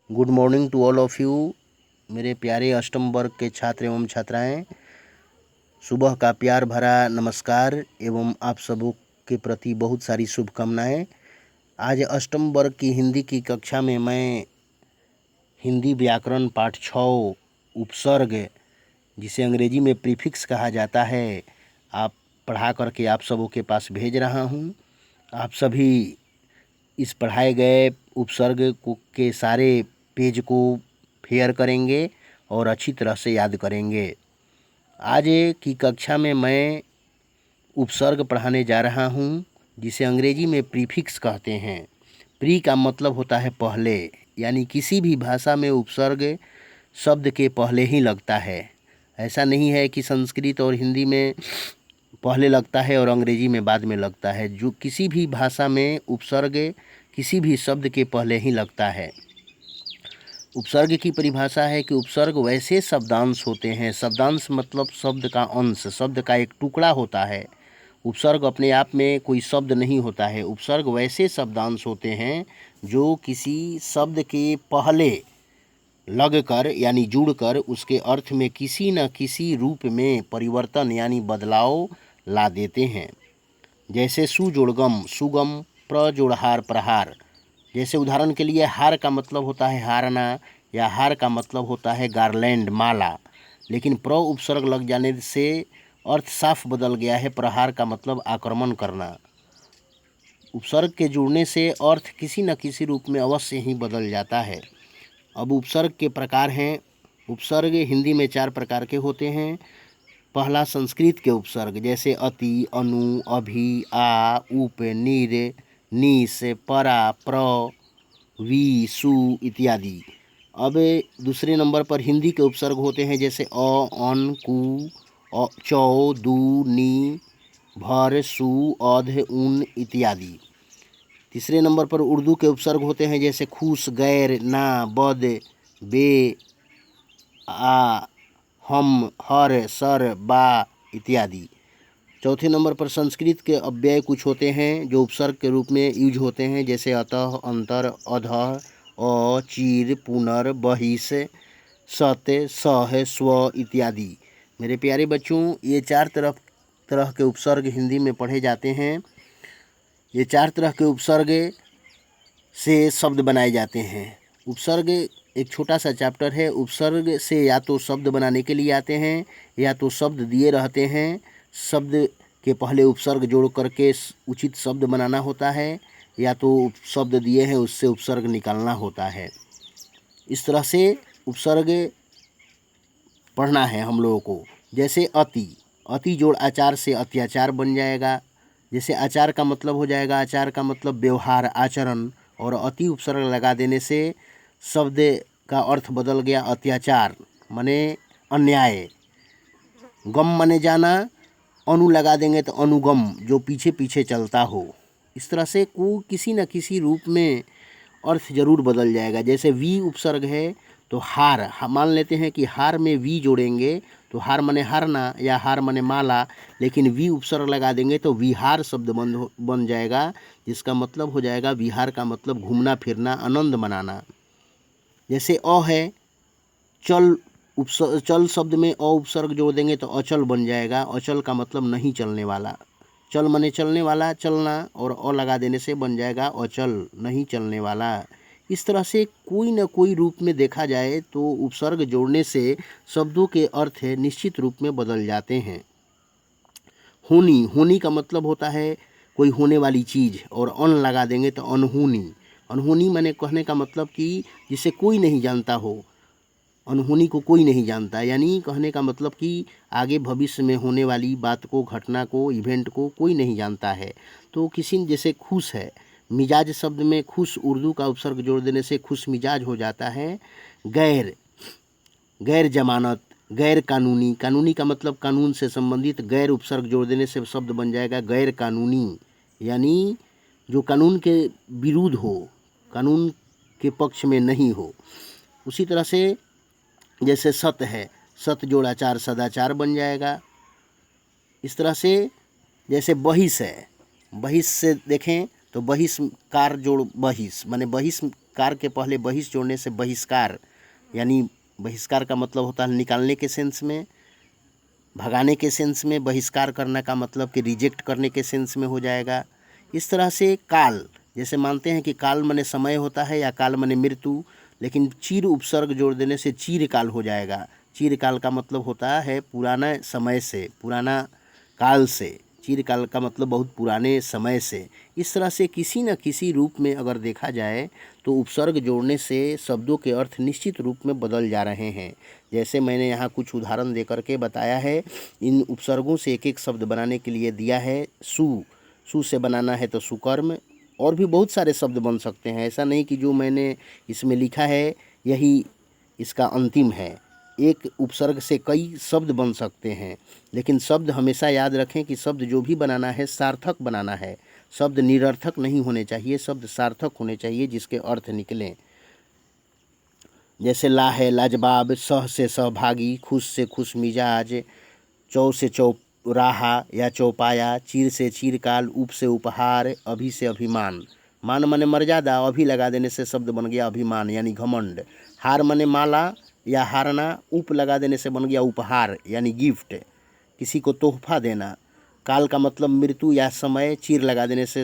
Good morning to all of you, मेरे प्यारे अष्टम वर्ग के छात्र एवं छात्राएं। सुबह का प्यार भरा नमस्कार एवं आप सबों के प्रति बहुत सारी शुभकामनाएं। आज अष्टम वर्ग की हिंदी की कक्षा में मैं हिंदी व्याकरण पाठ 6 उपसर्ग, जिसे अंग्रेजी में प्रीफिक्स कहा जाता है, आप पढ़ा करके आप सबों के पास भेज रहा हूं। आप सभी इस पढ़ाए गए उपसर्ग के सारे पेज को फेयर करेंगे और अच्छी तरह से याद करेंगे। आज की कक्षा में मैं उपसर्ग पढ़ाने जा रहा हूं, जिसे अंग्रेजी में प्रीफिक्स कहते हैं। प्री का मतलब होता है पहले, यानी किसी भी भाषा में उपसर्ग शब्द के पहले ही लगता है। ऐसा नहीं है कि संस्कृत और हिंदी में पहले लगता है और अंग्रेजी में बाद में लगता है। जो किसी भी भाषा में उपसर्ग किसी भी शब्द के पहले ही लगता है। उपसर्ग की परिभाषा है कि उपसर्ग वैसे शब्दांश होते हैं, शब्दांश मतलब शब्द का अंश, शब्द का एक टुकड़ा होता है। उपसर्ग अपने आप में कोई शब्द नहीं होता है। उपसर्ग वैसे शब्दांश होते हैं जो किसी शब्द के पहले लगकर यानी जुड़कर उसके अर्थ में किसी न किसी रूप में परिवर्तन यानी बदलाव ला देते हैं। जैसे सु जोड़ गम, सुगम, प्र जोड़ हार, प्रहार। जैसे उदाहरण के लिए हार का मतलब होता है हारना, या हार का मतलब होता है गार्लैंड, माला, लेकिन प्र उपसर्ग लग जाने से अर्थ साफ बदल गया है। प्रहार का मतलब आक्रमण करना। उपसर्ग के जुड़ने से अर्थ किसी न किसी रूप में अवश्य ही बदल जाता है। अब उपसर्ग के प्रकार हैं। उपसर्ग हिंदी में 4 प्रकार के होते हैं। पहला संस्कृत के उपसर्ग, जैसे अति, अनु, अभि, आ, उप, निर, निस, परा, प्र, वी, सु इत्यादि। अब दूसरे नंबर पर हिंदी के उपसर्ग होते हैं, जैसे अ, अन, कु, चौ, दु, नी, भर, सु, अध, उन इत्यादि। तीसरे नंबर पर उर्दू के उपसर्ग होते हैं, जैसे खुश, गैर, ना, बद, बे, आ, हम, हर, सर, बा इत्यादि। चौथे नंबर पर संस्कृत के अव्यय कुछ होते हैं जो उपसर्ग के रूप में यूज होते हैं, जैसे अतः, अंतर, अधः, अ, चीर, पुनर, बहिष, सत्य, सह, स्व इत्यादि। मेरे प्यारे बच्चों, ये 4 तरह के उपसर्ग हिंदी में पढ़े जाते हैं। ये 4 तरह के उपसर्ग से शब्द बनाए जाते हैं। उपसर्ग एक छोटा सा चैप्टर है। उपसर्ग से या तो शब्द बनाने के लिए आते हैं, या तो शब्द दिए रहते हैं, शब्द के पहले उपसर्ग जोड़ करके उचित शब्द बनाना होता है, या तो शब्द दिए हैं उससे उपसर्ग निकालना होता है। इस तरह से उपसर्ग पढ़ना है हम लोगों को। जैसे अति, अति जोड़ आचार से अत्याचार बन जाएगा। जैसे आचार का मतलब हो जाएगा, आचार का मतलब व्यवहार, आचरण, और अति उपसर्ग लगा देने से शब्द का अर्थ बदल गया। अत्याचार माने अन्याय, गम माने जाना, अनु लगा देंगे तो अनुगम, जो पीछे पीछे चलता हो। इस तरह से किसी न किसी रूप में अर्थ जरूर बदल जाएगा। जैसे वी उपसर्ग है तो हार, मान लेते हैं कि हार में वी जोड़ेंगे तो हार माने हारना या हार माने माला, लेकिन वी उपसर्ग लगा देंगे तो विहार शब्द बन जाएगा, जिसका मतलब हो जाएगा विहार का मतलब घूमना फिरना, आनंद मनाना। जैसे अ है, चल चल शब्द में अ उपसर्ग जोड़ देंगे तो अचल बन जाएगा। अचल का मतलब नहीं चलने वाला। चल माने चलने वाला, चलना, और अ लगा देने से बन जाएगा अचल, नहीं चलने वाला। इस तरह से कोई न कोई रूप में देखा जाए तो उपसर्ग जोड़ने से शब्दों के अर्थ निश्चित रूप में बदल जाते हैं। होनी, होनी का मतलब होता है कोई होने वाली चीज़, और अन लगा देंगे तो अनहोनी। अनहोनी माने कहने का मतलब कि जिसे कोई नहीं जानता हो। अनहोनी को कोई नहीं जानता, यानी कहने का मतलब कि आगे भविष्य में होने वाली बात को, घटना को, इवेंट को कोई नहीं जानता है। तो किसी जैसे खुश है, मिजाज शब्द में खुश उर्दू का उपसर्ग जोड़ देने से खुश मिजाज हो जाता है। गैर, गैर जमानत, गैर कानूनी, कानूनी का मतलब कानून से संबंधित, गैर उपसर्ग जोड़ देने से शब्द बन जाएगा गैर कानूनी, यानी जो कानून के विरुद्ध हो, कानून के पक्ष में नहीं हो। उसी तरह से जैसे सत है, सत जोड़ आचार सदाचार बन जाएगा। इस तरह से जैसे बहिष है, बहिष से देखें तो बहिष्कार जोड़ बहिष माने कार के पहले बहिष जोड़ने से बहिष्कार, यानी बहिष्कार का मतलब होता है निकालने के सेंस में, भगाने के सेंस में। बहिष्कार करना का मतलब कि रिजेक्ट करने के सेंस में हो जाएगा। इस तरह से काल, जैसे मानते हैं कि काल माने समय होता है या काल माने मृत्यु, लेकिन चीर उपसर्ग जोड़ देने से चीर काल हो जाएगा। चीर काल का मतलब होता है पुराना समय से, पुराना काल से। चीर काल का मतलब बहुत पुराने समय से। इस तरह से किसी न किसी रूप में अगर देखा जाए तो उपसर्ग जोड़ने से शब्दों के अर्थ निश्चित रूप में बदल जा रहे हैं। जैसे मैंने यहाँ कुछ उदाहरण दे करके बताया है। इन उपसर्गों से एक एक शब्द बनाने के लिए दिया है। सु से बनाना है तो सुकर्म, और भी बहुत सारे शब्द बन सकते हैं। ऐसा नहीं कि जो मैंने इसमें लिखा है यही इसका अंतिम है। एक उपसर्ग से कई शब्द बन सकते हैं, लेकिन शब्द हमेशा याद रखें कि शब्द जो भी बनाना है सार्थक बनाना है। शब्द निरर्थक नहीं होने चाहिए, शब्द सार्थक होने चाहिए जिसके अर्थ निकलें। जैसे ला है लाजवाब, सह से सहभागी, खुश से खुश मिजाज, चौ से चौराहा या चौपाया, चीर से चीरकाल, उप से उपहार, अभि से अभिमान। मान माने मर्यादा, अभी लगा देने से शब्द बन गया अभिमान यानी घमंड। हार माने माला या हारना, उप लगा देने से बन गया उपहार यानी गिफ्ट, किसी को तोहफा देना। काल का मतलब मृत्यु या समय, चीर लगा देने से,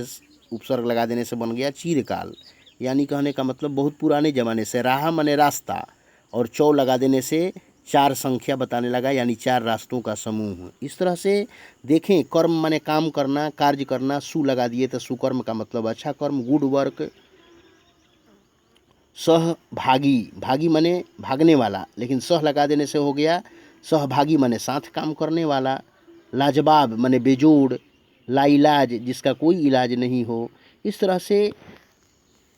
उपसर्ग लगा देने से बन गया चीरकाल, यानी कहने का मतलब बहुत पुराने ज़माने से। राह माने रास्ता, और चौ लगा देने से चार संख्या बताने लगा यानी चार रास्तों का समूह। इस तरह से देखें, कर्म माने काम करना, कार्य करना। सु लगा दिए तो सुकर्म का मतलब अच्छा कर्म, गुड वर्क। सहभागी, भागी माने भागने वाला, लेकिन सह लगा देने से हो गया सहभागी माने साथ काम करने वाला। लाजवाब माने बेजोड़, लाइलाज जिसका कोई इलाज नहीं हो। इस तरह से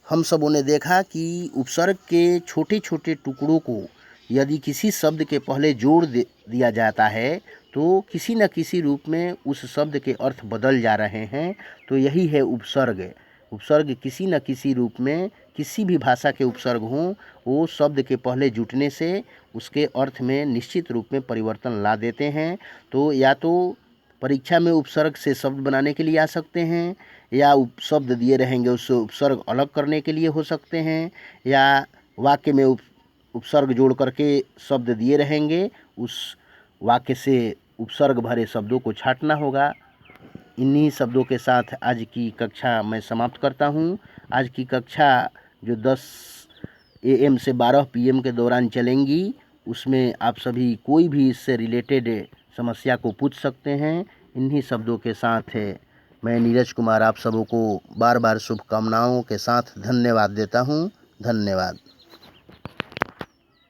हम सबों ने देखा कि उपसर्ग के छोटे छोटे टुकड़ों को यदि किसी शब्द के पहले जोड़ दिया जाता है तो किसी न किसी रूप में उस शब्द के अर्थ बदल जा रहे हैं। तो यही है उपसर्ग। उपसर्ग किसी न किसी रूप में, किसी भी भाषा के उपसर्ग हों, वो शब्द के पहले जुटने से उसके अर्थ में निश्चित रूप में परिवर्तन ला देते हैं। तो या तो परीक्षा में उपसर्ग से शब्द बनाने के लिए आ सकते हैं, या उपशब्द दिए रहेंगे उससे उपसर्ग अलग करने के लिए हो सकते हैं, या वाक्य में उपसर्ग जोड़ करके शब्द दिए रहेंगे, उस वाक्य से उपसर्ग भरे शब्दों को छांटना होगा। इन्हीं शब्दों के साथ आज की कक्षा मैं समाप्त करता हूँ। आज की कक्षा जो 10 AM से 12 PM के दौरान चलेंगी, उसमें आप सभी कोई भी इससे रिलेटेड समस्या को पूछ सकते हैं। इन्हीं शब्दों के साथ मैं नीरज कुमार आप सबों को बार बार शुभकामनाओं के साथ धन्यवाद देता हूँ। धन्यवाद।